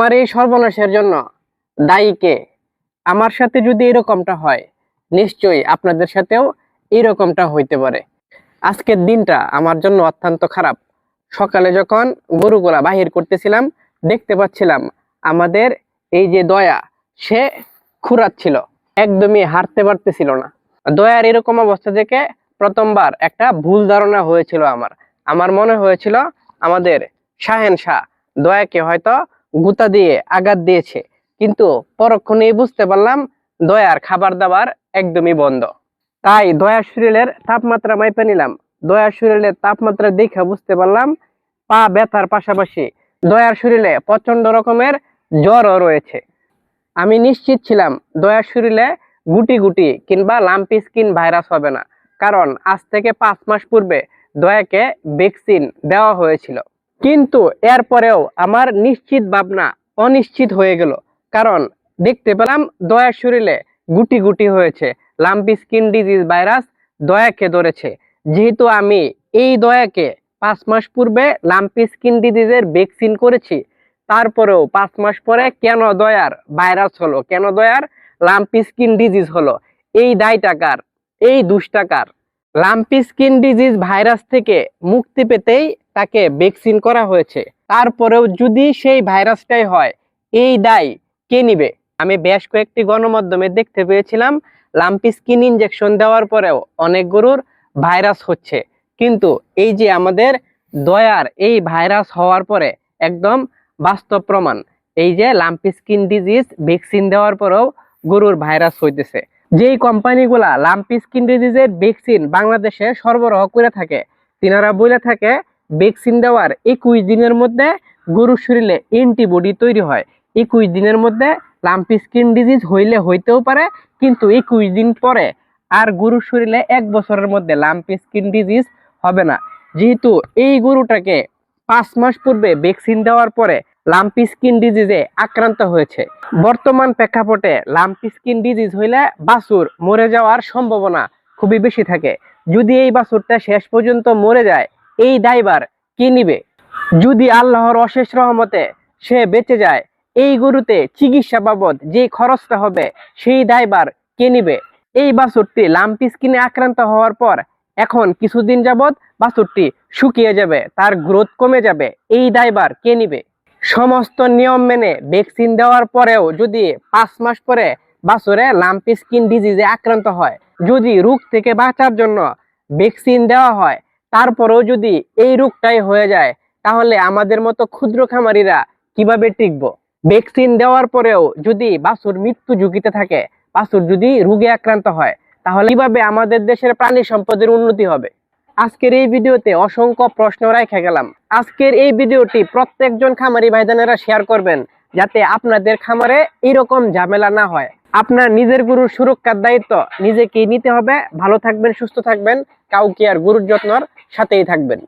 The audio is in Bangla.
আমার এই সর্বনাশের জন্য দায়ী কে? আমার সাথে যদি এরকমটা হয়, নিশ্চয়ই আপনাদের সাথেও এরকমটা হইতে পারে। আজকের দিনটা আমার জন্য অত্যন্ত খারাপ। সকালে যখন গরুগুলা বাহির করতেছিলাম, দেখতে পাচ্ছিলাম আমাদের এই যে দয়া, সে খুঁড়াচ্ছিল, একদমই হাঁটতে পারতেছিল না। দয়ার এরকম অবস্থা দেখে প্রথমবার একটা ভুল ধারণা হয়েছিল আমার। আমার মনে হয়েছিল আমাদের শাহেনশাহ দয়াকে হয়তো গুতা দিয়ে আঘাত দিয়েছে, কিন্তু পরক্ষণেই বুঝতে পারলাম দয়ার খাবার দাবার একদমই বন্ধ। তাই দয়ার শরীরের তাপমাত্রা মাইপে নিলাম। দয়ার শরীরের তাপমাত্রা দেখে বুঝতে পারলাম পা ব্যথার পাশাপাশি দয়ার শরীরে প্রচন্ড রকমের জ্বরও রয়েছে। আমি নিশ্চিত ছিলাম দয়ার শরীরে গুটি গুটি কিংবা লাম্পি স্কিন ভাইরাস হবে না, কারণ আজ থেকে 5 মাস পূর্বে দয়াকে ভ্যাকসিন দেওয়া হয়েছিল। কিন্তু এরপরেও আমার নিশ্চিত ভাবনা অনিশ্চিত হয়ে গেল, কারণ দেখতে পেলাম দয়ার শরীরে গুটি গুটি হয়েছে। লাম্পি স্কিন ডিজিজ ভাইরাস দয়াকে ধরেছে। যেহেতু আমি এই দয়াকে 5 মাস পূর্বে লাম্পি স্কিন ডিজিজের ভ্যাকসিন করেছি, তারপরেও 5 মাস পরে কেন দয়ার ভাইরাস হলো, কেন দয়ার লাম্পি স্কিন ডিজিজ হলো, এই দায়টা কার? এই দুষ্টা কার? লাম্পি স্কিন ডিজিজ ভাইরাস থেকে মুক্তি পেতেই তাকে ভ্যাকসিন করা হয়েছে। তারপরেও যদি সেই ভাইরাসটাই হয়, এই দায় কে নিবে? আমি বেশ কয়েকটি গণমাধ্যমে দেখতে পেয়েছিলাম লাম্পি স্কিন ইনজেকশন দেওয়ার পরেও অনেক গরুর ভাইরাস হচ্ছে। কিন্তু এই যে আমাদের দয়ার এই ভাইরাস হওয়ার পরে একদম বাস্তব প্রমাণ, এই যে লাম্পি স্কিন ডিজিজ ভ্যাকসিন দেওয়ার পরেও গরুর ভাইরাস হইতেছে। যেই কোম্পানিগুলা লাম্পি স্কিন ডিজিজের ভ্যাকসিন বাংলাদেশে সরবরাহ করে থাকে, তিনারা বলে থাকে ভ্যাকসিন দেওয়ার 21 দিনের মধ্যে গরুর শরীরে অ্যান্টিবডি তৈরি হয়। 21 দিনের মধ্যে লাম্পি স্কিন ডিজিজ হইলে হইতেও পারে, কিন্তু 21 দিন পরে আর গরুর শরীরে 1 বছরের মধ্যে লাম্পি স্কিন ডিজিজ হবে না। যেহেতু এই গরুটাকে 5 মাস পূর্বে ভ্যাকসিন দেওয়ার পরে লাম্পি স্কিন ডিজিজে আক্রান্ত হয়েছে, বর্তমান প্রেক্ষাপটে লাম্পি স্কিন ডিজিজ হইলে বাছুর মরে যাওয়ার সম্ভাবনা খুবই বেশি থাকে। যদি এই বাছুরটা শেষ পর্যন্ত মরে যায়, এই দায়ভার কে নিবে? যদি আল্লাহর অশেষ রহমতে সে বেঁচে যায়, এই গরুতে চিকিৎসা বাবদ যে খরচটা হবে, সেই দায়ভার কে নিবে? এই বাছুরটি লাম্পি স্কিনে আক্রান্ত হওয়ার পর এখন কিছুদিন যাবত বাছুরটি শুকিয়ে যাবে, তার গ্রোথ কমে যাবে, এই দায়ভার কে নিবে? সমস্ত নিয়ম মেনে ভ্যাকসিন দেওয়ার পরেও যদি 5 মাস পরে বাছুরে লাম্পি স্কিন ডিজিজে আক্রান্ত হয়, যদি রোগ থেকে বাঁচার জন্য ভ্যাকসিন দেওয়া হয়, তারপরেও যদি এই রোগটাই হয়ে যায়, তাহলে আমাদের মতো ক্ষুদ্র খামারিরা কিভাবে টিকবো? ভ্যাকসিন দেওয়ার পরেও যদি বাছুর মৃত্যু ঝুঁকিতে থাকে, বাছুর যদি রোগে আক্রান্ত হয়, তাহলে কিভাবে আমাদের দেশের প্রাণী সম্পদের উন্নতি হবে? আজকের এই ভিডিওতে অসংখ্য প্রশ্ন রেখে গেলাম। আজকের এই ভিডিওটি প্রত্যেকজন খামারি ভাইজানেরা শেয়ার করবেন, যাতে আপনাদের খামারে এরকম ঝামেলা না হয়। আপনার নিজের গরুর সুরক্ষার দায়িত্ব নিজেকেই নিতে হবে। ভালো থাকবেন, সুস্থ থাকবেন, কাউকে আর গরুর যত্নর সাথেই থাকবেন।